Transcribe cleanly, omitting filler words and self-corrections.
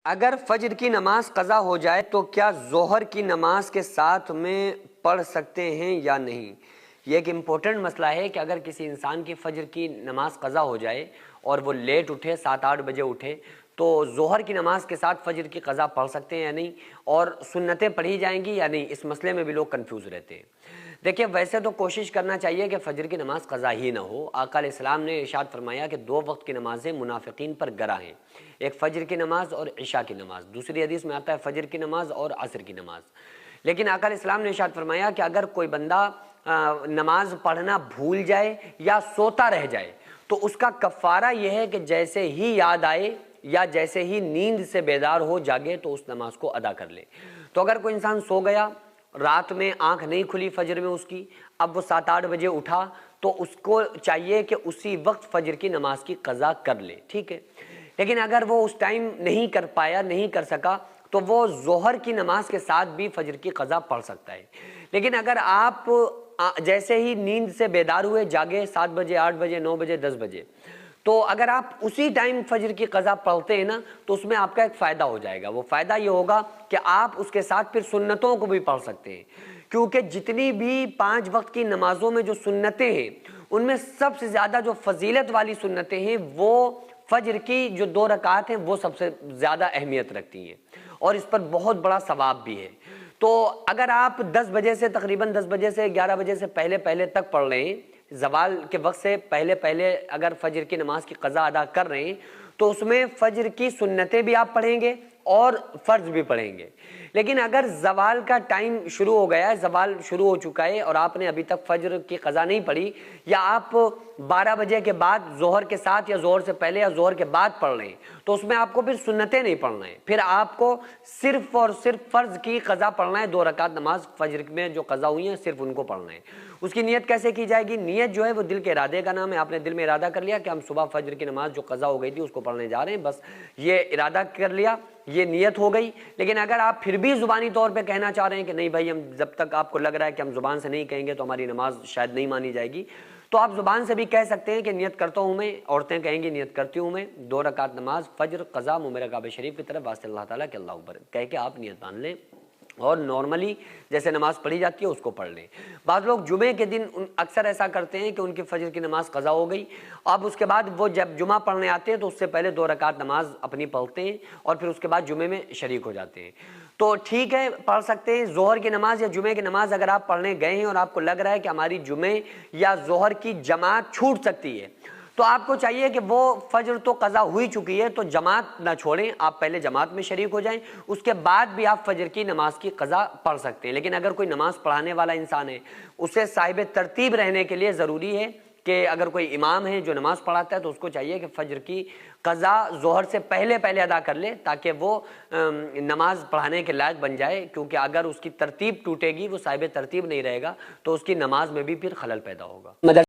अगर फजर की नमाज कज़ा हो जाए तो क्या ज़ोहर की नमाज के साथ में पढ़ सकते हैं या नहीं। ये एक इम्पोर्टेंट मसला है कि अगर किसी इंसान की फजर की नमाज कज़ा हो जाए और वो लेट उठे 7-8 बजे उठे तो ज़ोहर की नमाज के साथ फजर की कज़ा पढ़ सकते हैं या नहीं, और सुन्नतें पढ़ी जाएंगी या नहीं। इस मसले में भी लोग कंफ्यूज रहते हैं। देखिए, वैसे तो कोशिश करना चाहिए कि फजर की नमाज कज़ा ही ना हो। आका अलैहिस्सलाम ने इरशाद फरमाया कि 2 वक्त की नमाजें मुनाफिकीन पर गरा हैं, एक फजर की नमाज और इशा की नमाज। दूसरी हदीस में आता है फजर की नमाज और असर की नमाज। लेकिन आका अलैहिस्सलाम ने इरशाद फरमाया कि अगर कोई बंदा नमाज पढ़ना भूल जाए या सोता रह जाए तो उसका कफ़ारा यह है कि जैसे ही याद आए या जैसे ही नींद से बेदार हो जागे तो उस नमाज को अदा कर ले। तो अगर कोई इंसान सो गया, रात में आंख नहीं खुली फजर में उसकी, अब वो 7-8 बजे उठा तो उसको चाहिए कि उसी वक्त फजर की नमाज की कज़ा कर ले, ठीक है। लेकिन अगर वो उस टाइम नहीं कर पाया, नहीं कर सका, तो वो ज़ोहर की नमाज के साथ भी फजर की कज़ा पढ़ सकता है। लेकिन अगर आप जैसे ही नींद से बेदार हुए, जागे 7 बजे, 8 बजे, 9 बजे, 10 बजे, तो अगर आप उसी टाइम फजर की कज़ा पढ़ते हैं ना, तो उसमें आपका एक फ़ायदा हो जाएगा। वो फ़ायदा ये होगा कि आप उसके साथ फिर सुन्नतों को भी पढ़ सकते हैं, क्योंकि जितनी भी 5 वक्त की नमाजों में जो सुन्नतें हैं उनमें सबसे ज़्यादा जो फजीलत वाली सुन्नतें हैं वो फजर की जो 2 रकात हैं वो सबसे ज़्यादा अहमियत रखती हैं और इस पर बहुत बड़ा सवाब भी है। तो अगर आप 10 बजे से, तकरीबन 10 बजे से 11 बजे से पहले पहले तक पढ़ रहे हैं, ज़वाल के वक्त से पहले पहले अगर फजर की नमाज की कज़ा अदा कर रहे हैं, तो उसमें फजर की सुन्नतें भी आप पढ़ेंगे और फ़र्ज भी पढ़ेंगे। लेकिन अगर ज़वाल का टाइम शुरू हो गया है, ज़वाल शुरू हो चुका है और आपने अभी तक फजर की कज़ा नहीं पढ़ी, या आप 12 बजे के बाद ज़ोहर के साथ या ज़ोहर से पहले या ज़ोहर के बाद पढ़ रहे हैं, तो उसमें आपको फिर सुन्नतें नहीं पढ़ना है। फिर आपको सिर्फ और सिर्फ फ़र्ज की कज़ा पढ़ना है। 2 रकात नमाज फजर में जो कज़ा हुई है सिर्फ उनको पढ़ना है। उसकी नियत कैसे की जाएगी? नियत जो है वो दिल के इरादे का नाम है। आपने दिल में इरादा कर लिया कि हम सुबह फजर की नमाज जो कज़ा हो गई थी उसको पढ़ने जा रहे हैं, बस ये इरादा कर लिया, ये नियत हो गई। लेकिन अगर आप फिर भी ज़ुबानी तौर पे कहना चाह रहे हैं कि नहीं भाई, हम जब तक आपको लग रहा है कि हम ज़ुबान से नहीं कहेंगे तो हमारी नमाज शायद नहीं मानी जाएगी, तो आप ज़ुबान से भी कह सकते हैं कि नियत करता हूँ मैं। औरतें कहेंगी नियत करती हूँ मैं 2 रकात नमाज फजर कज़ा मेरे काबे शरीफ की तरफ वास्ते अल्लाह ताला के अल्लाह अकबर कह के आप नियत मान लें और नॉर्मली जैसे नमाज पढ़ी जाती है उसको पढ़ लें। बाद लोग जुमे के दिन अक्सर ऐसा करते हैं कि उनकी फजर की नमाज कज़ा हो गई, अब उसके बाद वो जब जुमा पढ़ने आते हैं तो उससे पहले 2 रकात नमाज अपनी पढ़ते हैं और फिर उसके बाद जुमे में शरीक हो जाते हैं। तो ठीक है, पढ़ सकते हैं। ज़ोहर की नमाज या जुमे की नमाज अगर आप पढ़ने गए हैं और आपको लग रहा है कि हमारी जुमे या ज़ोहर की जमात छूट सकती है, तो आपको चाहिए कि वो फजर तो कज़ा हुई चुकी है तो जमात ना छोड़ें, आप पहले जमात में शरीक हो जाएं, उसके बाद भी आप फजर की नमाज की कज़ा पढ़ सकते हैं। लेकिन अगर कोई नमाज पढ़ाने वाला इंसान है, उसे साहिब तरतीब रहने के लिए ज़रूरी है कि अगर कोई इमाम है जो नमाज पढ़ाता है तो उसको चाहिए कि फजर की कज़ा ज़ोहर से पहले पहले अदा कर ले, ताकि वो नमाज पढ़ाने के लायक बन जाए। क्योंकि अगर उसकी तरतीब टूटेगी, वो साहिब तरतीब नहीं रहेगा, तो उसकी नमाज में भी फिर खलल पैदा होगा।